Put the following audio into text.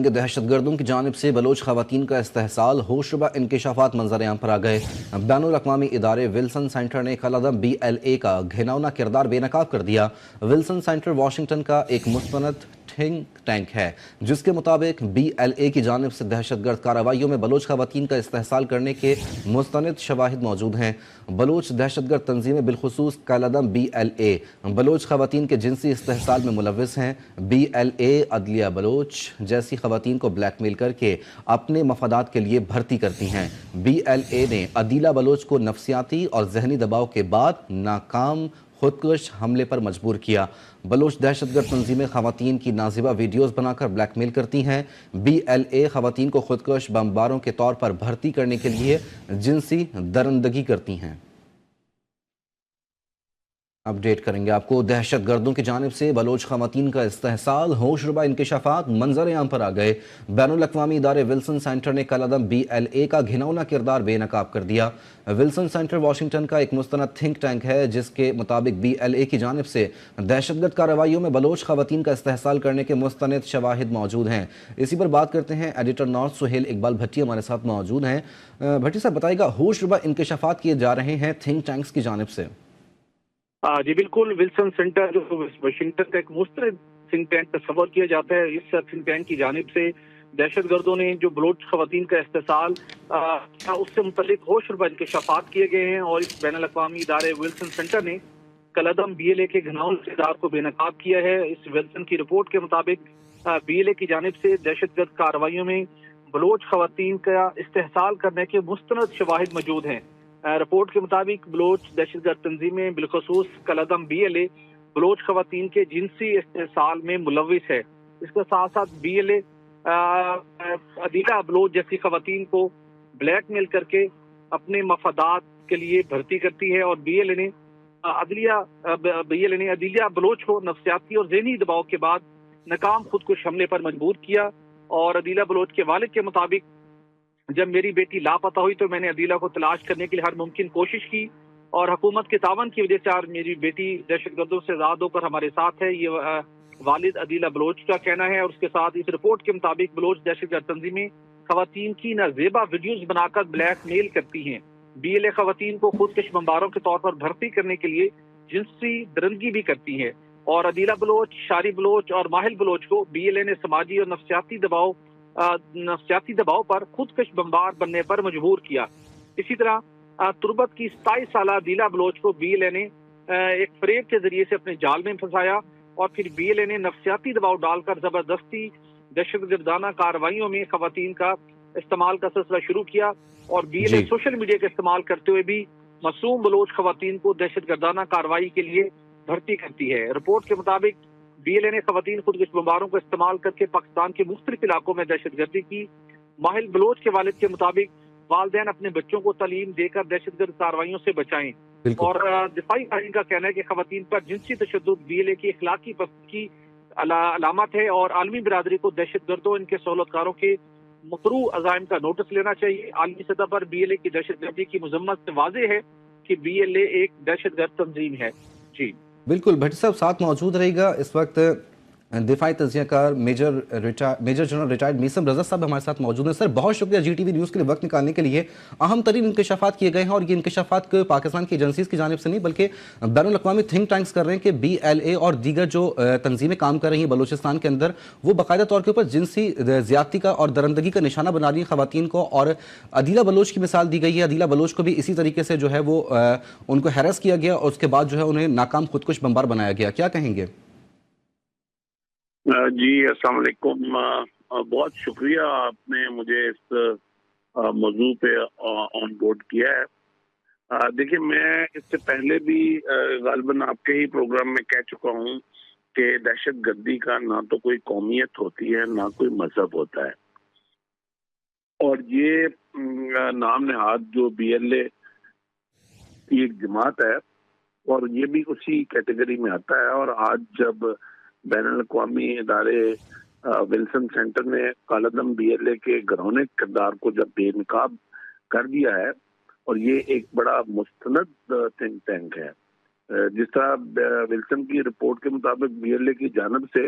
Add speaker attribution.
Speaker 1: کے دہشت گردوں کی جانب سے بلوچ خواتین کا استحصال، ہوشربا انکشافات منظر عام پر آ گئے۔ بین الاقوامی ادارے ولسن سینٹر نے کالعدم BLA کا گھناؤنا کردار بے نقاب کر دیا۔ ولسن سینٹر واشنگٹن کا ایک مستند تھنک ٹینک ہے جس کے مطابق BLA کی جانب سے دہشت گرد کارروائیوں میں بلوچ خواتین کا استحصال کرنے کے مستند شواہد موجود ہیں۔ بلوچ دہشت گرد تنظیمیں بالخصوص کالعدم BLA بلوچ خواتین کے جنسی استحصال میں ملوث ہیں۔ BLA عدلیہ بلوچ جیسی خواتین کو بلیک میل کر کے اپنے مفادات کے لیے بھرتی کرتی ہیں۔ BLA نے عدیلہ بلوچ کو نفسیاتی اور ذہنی دباؤ کے بعد ناکام خودکش حملے پر مجبور کیا۔ بلوچ دہشت گرد تنظیمیں خواتین کی نازیبا ویڈیوز بنا کر بلیک میل کرتی ہیں۔ BLA خواتین کو خودکش بمباروں کے طور پر بھرتی کرنے کے لیے جنسی درندگی کرتی ہیں۔ اپڈیٹ کریں گے آپ کو۔ دہشت گردوں کی جانب سے بلوچ خواتین کا استحصال، ہوشربا انکشافات منظر عام پر آ گئے۔ بین الاقوامی ادارے ولسن سینٹر نے کالعدم BLA کا گھناؤنا کردار بے نقاب کر دیا۔ ولسن سینٹر واشنگٹن کا ایک مستند تھنک ٹینک ہے جس کے مطابق BLA کی جانب سے دہشت گرد کارروائیوں میں بلوچ خواتین کا استحصال کرنے کے مستند شواہد موجود ہیں۔ اسی پر بات کرتے ہیں، ایڈیٹر نارتھ سہیل اقبال بھٹی ہمارے ساتھ موجود ہیں۔ بھٹی صاحب بتائیے گا، ہوشربا انکشافات کیے جا رہے ہیں تھنک ٹینکس کی جانب سے؟
Speaker 2: جی بالکل، ولسن سینٹر جو واشنگٹن کا ایک مستند تھنک ٹینک تصور کیا جاتا ہے، اس تھنک ٹینک کی جانب سے دہشت گردوں نے جو بلوچ خواتین کا استحصال اس سے متعلق ہوشربا انکشافات کیے گئے ہیں، اور اس بین الاقوامی ادارے ولسن سینٹر نے کالعدم BLA کے گھناؤنے کردار کو بے نقاب کیا ہے۔ اس ولسن کی رپورٹ کے مطابق BLA کی جانب سے دہشت گرد کارروائیوں میں بلوچ خواتین کا استحصال کرنے کے مستند شواہد موجود ہیں۔ رپورٹ کے مطابق بلوچ دہشت گرد تنظیمیں بالخصوص کالعدم BLA بلوچ خواتین کے جنسی استحصال میں ملوث ہے۔ اس کے ساتھ ساتھ BLA عدیلہ بلوچ جیسی خواتین کو بلیک میل کر کے اپنے مفادات کے لیے بھرتی کرتی ہے، اور BLA نے عدیلہ بلوچ کو نفسیاتی اور ذہنی دباؤ کے بعد ناکام خودکش حملے پر مجبور کیا۔ اور عدیلہ بلوچ کے والد کے مطابق، جب میری بیٹی لاپتہ ہوئی تو میں نے عدیلہ کو تلاش کرنے کے لیے ہر ممکن کوشش کی، اور حکومت کے تعاون کی وجہ سے آج میری بیٹی دہشت گردوں سے آزاد ہو کر ہمارے ساتھ ہے، یہ والد عدیلہ بلوچ کا کہنا ہے۔ اور اس کے ساتھ اس رپورٹ کے مطابق بلوچ دہشت گرد تنظیمیں خواتین کی نازیبا ویڈیوز بنا کر بلیک میل کرتی ہیں۔ BLA خواتین کو خودکش بمباروں کے طور پر بھرتی کرنے کے لیے جنسی درندگی بھی کرتی ہے، اور عدیلہ بلوچ، شاری بلوچ اور ماہل بلوچ کو BLA نے سماجی اور نفسیاتی دباؤ پر خودکش بمبار بننے پر مجبور کیا۔ اسی طرح تربت کی 27 سالہ عدیلہ بلوچ کو BLA نے ایک فریب کے ذریعے سے اپنے جال میں پھنسایا، اور پھر BLA نے نفسیاتی دباؤ ڈال کر زبردستی دہشت گردانہ کارروائیوں میں خواتین کا استعمال کا سلسلہ شروع کیا، اور BLA سوشل میڈیا کا استعمال کرتے ہوئے بھی معصوم بلوچ خواتین کو دہشت گردانہ کارروائی کے لیے بھرتی کرتی ہے۔ رپورٹ کے مطابق BLA نے خواتین خودکش بمباروں کو استعمال کر کے پاکستان کے مختلف علاقوں میں دہشت گردی کی۔ ماہل بلوچ کے والد کے مطابق والدین اپنے بچوں کو تعلیم دے کر دہشت گرد کارروائیوں سے بچائیں، اور دفاعی قائدین کا کہنا ہے کہ خواتین پر جنسی تشدد BLA کی اخلاقی پستی کی علامت ہے، اور عالمی برادری کو دہشت گردوں ان کے سہولت کاروں کے مکروہ عزائم کا نوٹس لینا چاہیے۔ عالمی سطح پر BLA کی دہشت گردی کی مذمت سے واضح ہے کہ BLA ایک دہشت گرد تنظیم ہے۔ جی
Speaker 1: بالکل، بھٹی صاحب ساتھ موجود رہے گا۔ اس وقت دفاعی تجزیہ کار میجر جنرل ریٹائرڈ میثم رضا صاحب ہمارے ساتھ موجود ہیں۔ سر بہت شکریہ GTV نیوز کے لیے وقت نکالنے کے لیے۔ اہم ترین انکشافات کیے گئے ہیں، اور یہ انکشافات پاکستان کی ایجنسیز کی جانب سے نہیں بلکہ بین الاقوامی تھنک ٹینکس کر رہے ہیں کہ BLA اور دیگر جو تنظیمیں کام کر رہی ہیں بلوچستان کے اندر، وہ باقاعدہ طور کے اوپر جنسی زیادتی کا اور درندگی کا نشانہ بنا رہی ہیں خواتین کو۔ اور عدیلہ بلوچ کی مثال دی گئی ہے، عدیلہ بلوچ کو بھی اسی طریقے سے جو ہے وہ ان کو ہیرس کیا گیا، اور اس کے بعد جو ہے انہیں ناکام خودکش بمبار بنایا گیا۔ کیا کہیں گے؟
Speaker 3: جی السلام علیکم، بہت شکریہ آپ نے مجھے اس موضوع پہ آن بورڈ کیا ہے۔ دیکھیں، میں اس سے پہلے بھی غالباً آپ کے ہی پروگرام میں کہہ چکا ہوں کہ دہشت گردی کا نہ تو کوئی قومیت ہوتی ہے نہ کوئی مذہب ہوتا ہے، اور یہ نام نہاد جو BLA کی ایک جماعت ہے، اور یہ بھی اسی کیٹیگری میں آتا ہے۔ اور آج جب بین الاقوامی ادارے ولسن سینٹر نے کالعدم BLA کے گھناؤنے کردار کو جب بے نقاب کر دیا ہے، اور یہ ایک بڑا مستند تھنک ٹینک ہے، جس طرح ولسن کی رپورٹ کے مطابق BLA کی جانب سے